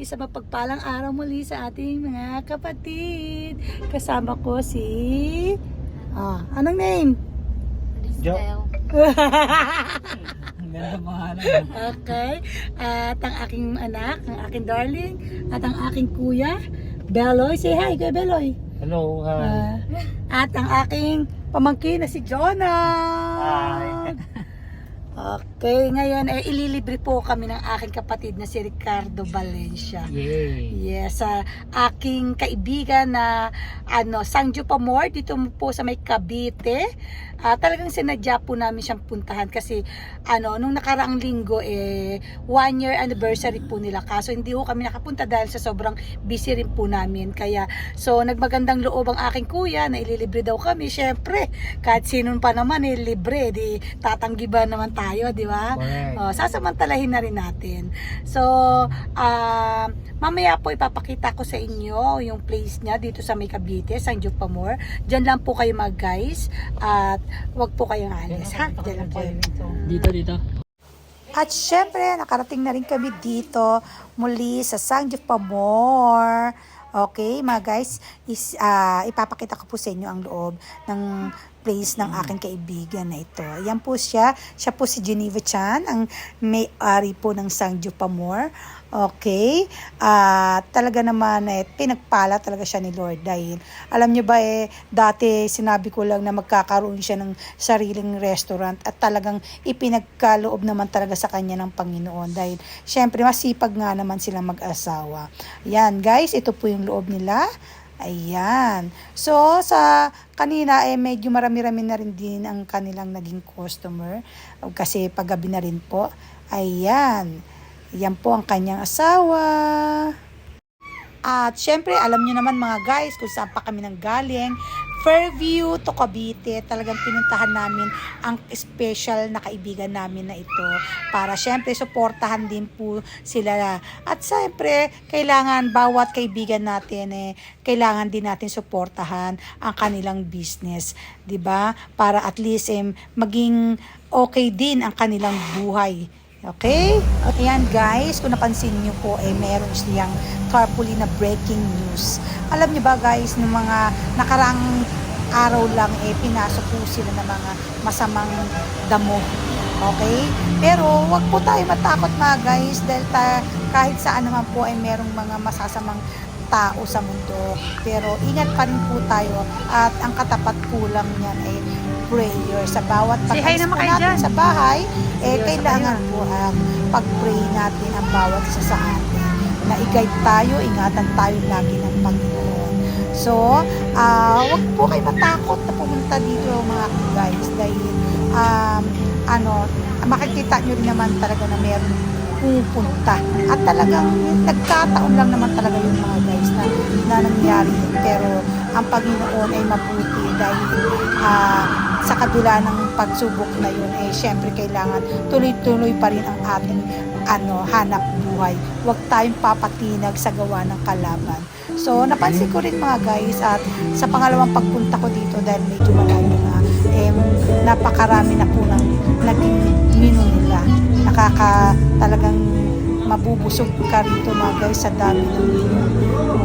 Isa mapagpalang araw muli sa ating mga kapatid. Kasama ko si... anong name? Joe. Ganda pangalan. Okay. At ang aking anak, ang aking darling, at ang aking kuya, Beloy. Say hi, Kuya Beloy. Hello, hi. At ang aking pamangkin na si Jonah. Hi. Okay, ngayon ay ililibre po kami ng aking kapatid na si Ricardo Valencia. Yay. Yes, aking kaibigan na Sangjo Pamor dito po sa may Cavite. Talagang sinadya po namin siyang puntahan kasi nung nakaraang linggo 1 year anniversary po nila. Kaso hindi po kami nakapunta dahil sa sobrang busy rin po namin. Kaya nagmagandang loob ang aking kuya na ililibre daw kami. Syempre, kahit sino pa naman libre, di tatanggi ba naman tayo, di ba? Sasamantalahin na rin natin. So, mamaya po ipapakita ko sa inyo yung place niya dito sa may Cavite, Sangjo Pamor. Diyan lang po kayo guys at wag po kayong alis, ha? Diyan lang po. Dito. At syempre, nakarating na rin kami dito muli sa Sangjo Pamor. Okay, mga guys, ipapakita ko po sa inyo ang loob ng place ng aking kaibigan na ito. Yan po siya. Siya po si Geneva Chan, ang may-ari po ng Sangjo Pamor. Okay. Talaga naman pinagpala talaga siya ni Lord dahil alam niyo ba dati sinabi ko lang na magkakaroon siya ng sariling restaurant at talagang ipinagkaloob naman talaga sa kanya ng Panginoon dahil syempre masipag nga naman silang mag-asawa. Yan guys, ito po yung loob nila. Ayan. So, sa kanina medyo marami-rami na rin din ang kanilang naging customer kasi paggabi na rin po. Ayan. Yan po ang kanyang asawa. At syempre, alam nyo naman mga guys kung saan pa kami nang galing. Fairview to Cavite. Talagang pinuntahan namin ang special na kaibigan namin na ito. Para syempre, suportahan din po sila. At syempre, kailangan bawat kaibigan natin kailangan din natin suportahan ang kanilang business. 'Di ba? Para at least maging okay din ang kanilang buhay. Okay? Ayan guys, kung napansin nyo po, meron siyang tarpaulin na breaking news. Alam nyo ba guys, ng mga nakarang araw lang, pinasok po sila ng mga masamang damo. Okay? Pero wag po tayo matakot mga guys, dahil kahit saan naman po merong mga masasamang tao sa mundo. Pero ingat pa rin po tayo at ang katapat po lang niyan prayer. Sa bawat pag-alis po natin sa bahay, kailangan po pag-pray natin ang bawat isa sa atin. Na i-guide tayo, ingatan tayo lagi ng Panginoon. So, wag po kayo matakot na pumunta dito mga guys dahil makikita nyo rin naman talaga na meron pupunta. At talagang nagkataon lang naman talaga yung mga guys na nangyari yun. Pero ang Panginoon ay mabuti dahil sa kabila ng pagsubok na yun, syempre kailangan tuloy-tuloy pa rin ang ating hanap buhay. Huwag tayong papatinag sa gawa ng kalaban. So, napansin ko rin mga guys at sa pangalawang pagpunta ko dito dahil medyo malayo na, napakarami na po ng naging menu nila. Talagang mabubusog ka rito mga guys sa dami ng menu.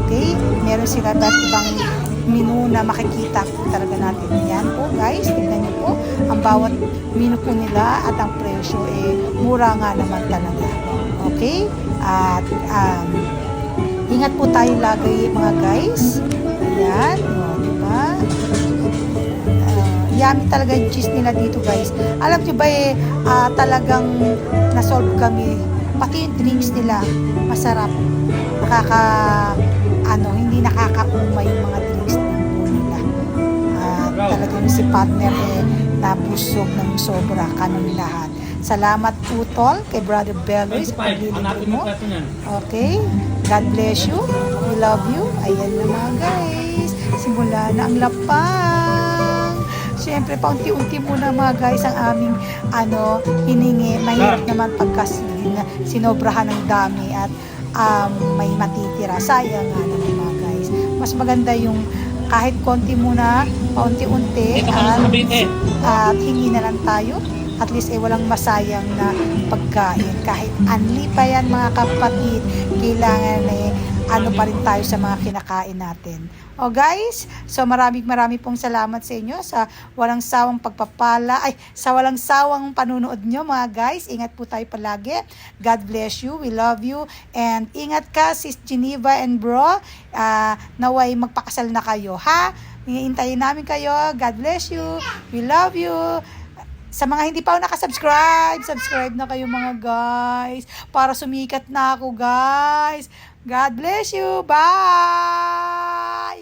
Okay? Meron sila ibang menu na makikita po talaga natin. Yan po guys, tignan nyo po ang bawat menu po nila at ang presyo mura nga naman talaga. Okay? At ingat po tayo lagi mga guys. Ayan, diba? Yummy talaga yung cheese nila dito guys. Alam nyo ba talagang nasolve kami. Pati yung drinks nila masarap. Hindi nakakaumay yung mga drinks nila. Talagang si partner nabusog ng sobra kanong lahat. Salamat po tol kay Brother Beloy sa paglilibre mo. Okay? God bless you. We love you. Ayan na mga guys. Simula na ang lapang. Siyempre, paunti-unti muna mga guys ang aming hiningi. Mahirap naman pagka sinobrahan ng dami at may matitira. Sayang nga naman mga guys. Mas maganda yung kahit konti muna, paunti-unti at hingi na lang tayo at least walang masayang na pagkain. Kahit anli pa yan mga kapatid, kailangan ano pa rin tayo sa mga kinakain natin. O guys, so marami pong salamat sa inyo sa walang sawang pagpapala, sa walang sawang panunood nyo mga guys. Ingat po tayo palagi. God bless you. We love you. And ingat ka, Sis Geneva and bro. Naway magpakasal na kayo, ha? Hintayin namin kayo. God bless you. We love you. Sa mga hindi pa ako nakasubscribe, subscribe na kayo mga guys. Para sumikat na ako guys. God bless you. Bye!